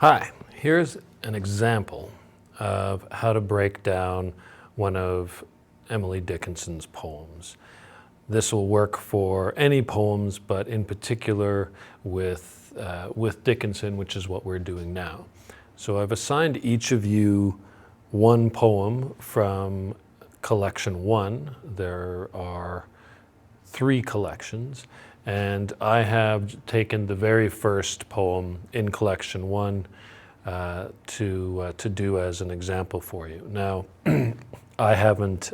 Hi, here's an example of how to break down one of Emily Dickinson's poems. This will work for any poems, but in particular with Dickinson, which is what we're doing now. So I've assigned each of you one poem from collection 1. There are 3 collections, and I have taken the very first poem in collection 1 to do as an example for you. Now, I haven't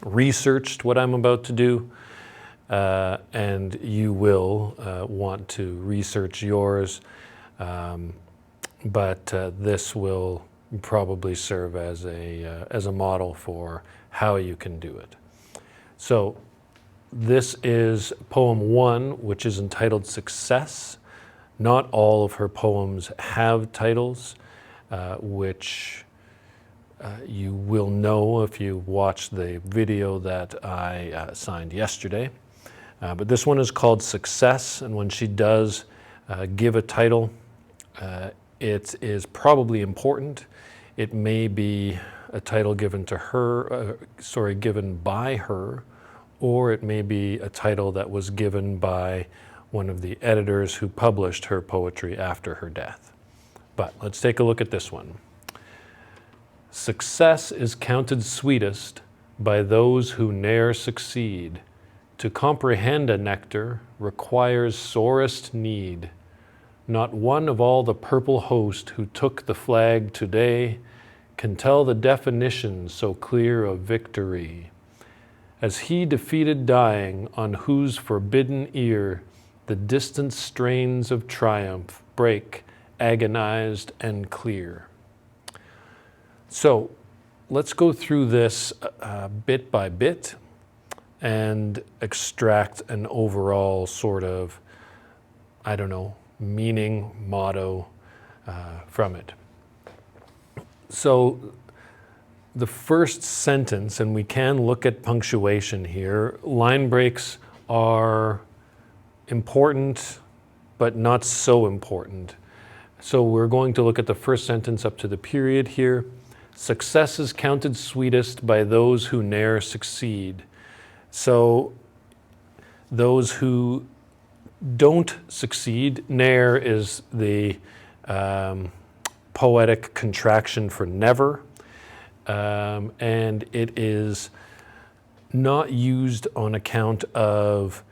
researched what I'm about to do, and you will want to research yours, but this will probably serve as a model for how you can do it. So this is poem 1, which is entitled Success. Not all of her poems have titles, which you will know if you watch the video that I assigned yesterday. But this one is called Success, and when she does give a title, it is probably important. It may be a title given to her, given by her, or it may be a title that was given by one of the editors who published her poetry after her death. But let's take a look at this one. Success is counted sweetest by those who ne'er succeed. To comprehend a nectar requires sorest need. Not one of all the purple host who took the flag today can tell the definition so clear of victory. As he defeated dying, on whose forbidden ear the distant strains of triumph break, agonized and clear. So let's go through this bit by bit and extract an overall sort of, meaning, motto from it. So the first sentence, and we can look at punctuation here, line breaks are important, but not so important. So we're going to look at the first sentence up to the period here. Success is counted sweetest by those who ne'er succeed. So those who don't succeed, ne'er is the poetic contraction for never, and it is not used on account of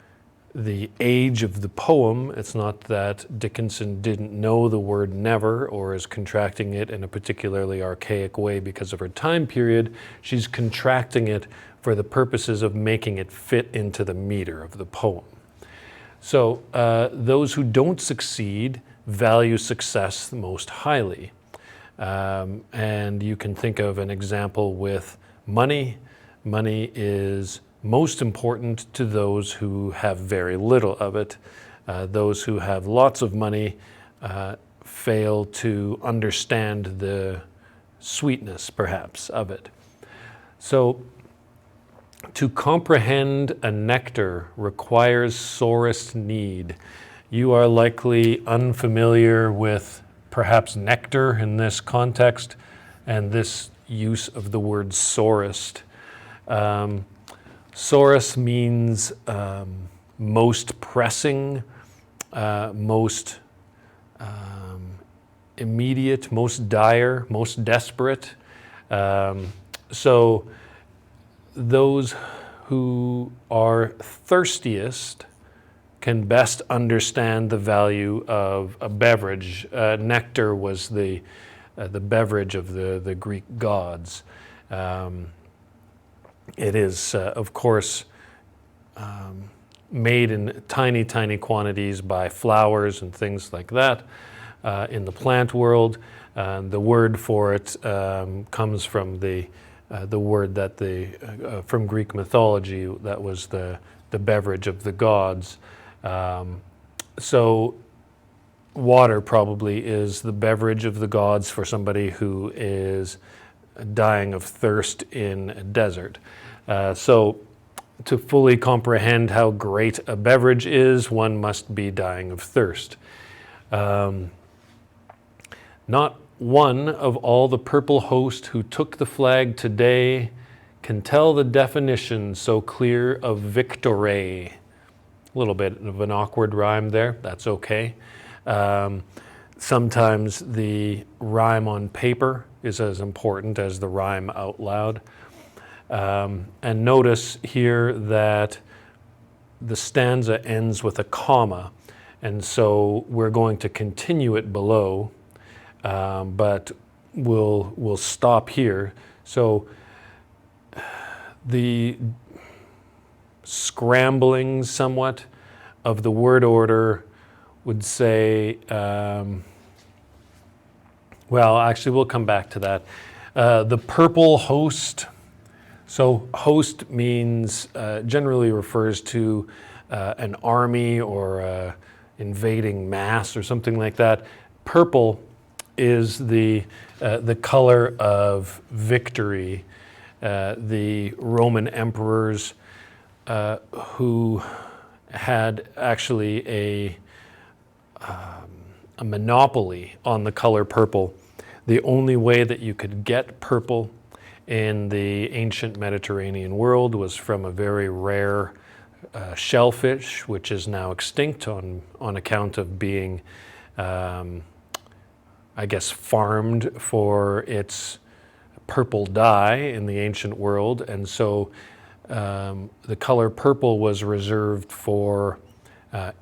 the age of the poem. It's not that Dickinson didn't know the word never or is contracting it in a particularly archaic way because of her time period. She's contracting it for the purposes of making it fit into the meter of the poem. So those who don't succeed value success most highly. And you can think of an example with money. Money is most important to those who have very little of it. Those who have lots of money fail to understand the sweetness, perhaps, of it. So, to comprehend a nectar requires sorest need. You are likely unfamiliar with perhaps nectar in this context and this use of the word sorest. Sorest means most pressing, most immediate, most dire, most desperate. So those who are thirstiest can best understand the value of a beverage. Nectar was the beverage of the Greek gods. It is, of course, made in tiny, tiny quantities by flowers and things like that in the plant world. The word for it comes from the word that from Greek mythology that was the beverage of the gods. So water probably is the beverage of the gods for somebody who is dying of thirst in a desert. So to fully comprehend how great a beverage is, one must be dying of thirst. Not one of all the purple host who took the flag today can tell the definition so clear of victory. A little bit of an awkward rhyme there. That's okay. Sometimes the rhyme on paper is as important as the rhyme out loud. And notice here that the stanza ends with a comma, and so we're going to continue it below, but we'll stop here. So the scrambling somewhat of the word order would say, well, actually, we'll come back to that. The purple host. So host means, generally refers to an army or invading mass or something like that. Purple is the color of victory. The Roman emperors who had actually a monopoly on the color purple. The only way that you could get purple in the ancient Mediterranean world was from a very rare shellfish, which is now extinct on account of being, I guess, farmed for its purple dye in the ancient world. And so the color purple was reserved for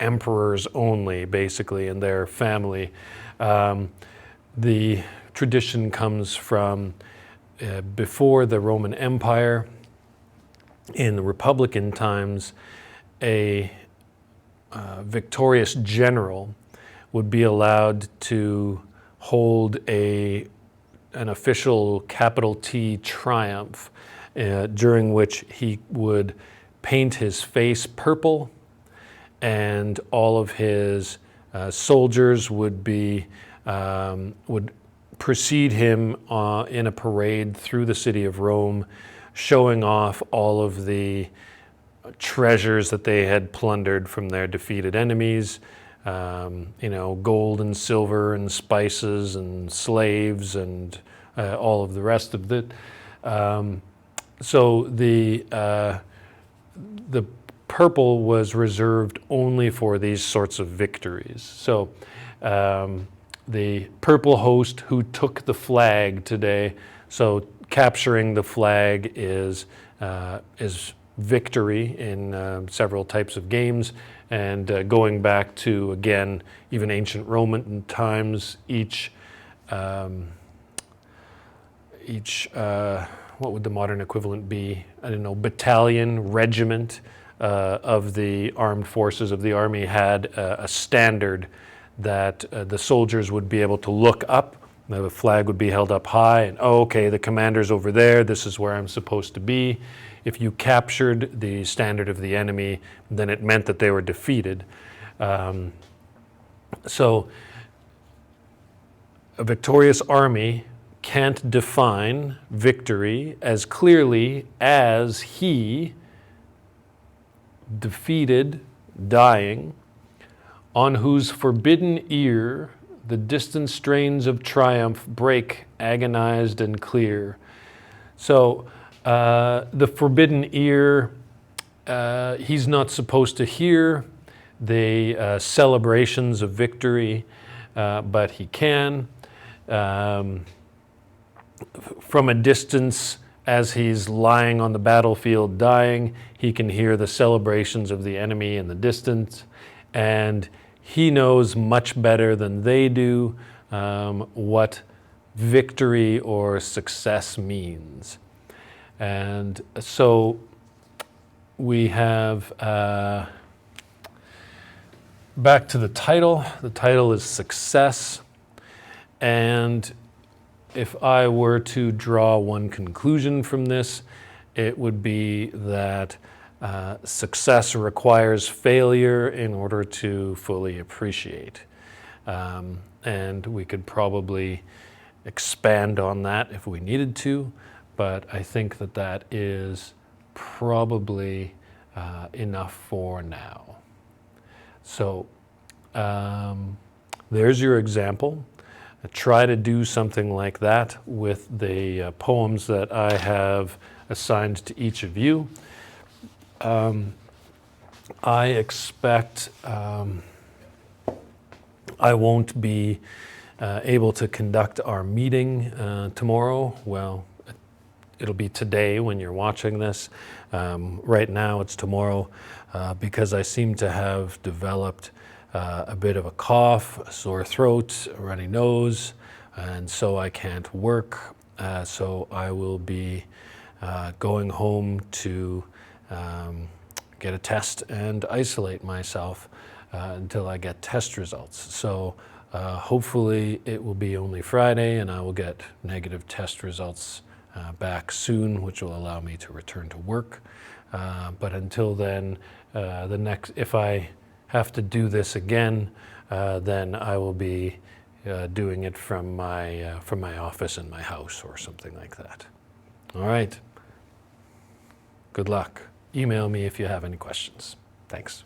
emperors only, basically, and their family. The tradition comes from before the Roman Empire. In the Republican times, a victorious general would be allowed to hold an official capital T triumph, during which he would paint his face purple, and all of his soldiers would precede him in a parade through the city of Rome, showing off all of the treasures that they had plundered from their defeated enemies, gold and silver and spices and slaves and all of the rest of it. So the purple was reserved only for these sorts of victories. So the purple host who took the flag today. So capturing the flag is victory in several types of games. And going back to, again, even ancient Roman times, each what would the modern equivalent be? I don't know, battalion, regiment of the armed forces of the army had a standard that the soldiers would be able to look up. The flag would be held up high, and okay, the commander's over there, this is where I'm supposed to be. If you captured the standard of the enemy, then it meant that they were defeated. So a victorious army can't define victory as clearly as he defeated, dying, on whose forbidden ear the distant strains of triumph break, agonized and clear. So the forbidden ear, he's not supposed to hear the celebrations of victory, but he can. From a distance, as he's lying on the battlefield dying, he can hear the celebrations of the enemy in the distance, and he knows much better than they do what victory or success means. And so we have, back to the title. The title is Success. And if I were to draw one conclusion from this, it would be that success requires failure in order to fully appreciate. And we could probably expand on that if we needed to, but I think that that is probably enough for now. So there's your example. try to do something like that with the poems that I have assigned to each of you. I expect I won't be able to conduct our meeting tomorrow. Well, it'll be today when you're watching this. Right now it's tomorrow because I seem to have developed a bit of a cough, a sore throat, a runny nose, and so I can't work. So I will be going home to get a test and isolate myself until I get test results. So hopefully it will be only Friday and I will get negative test results back soon, which will allow me to return to work. But until then, if I have to do this again, then I will be doing it from my office in my house or something like that. All right. Good luck. Email me if you have any questions. Thanks.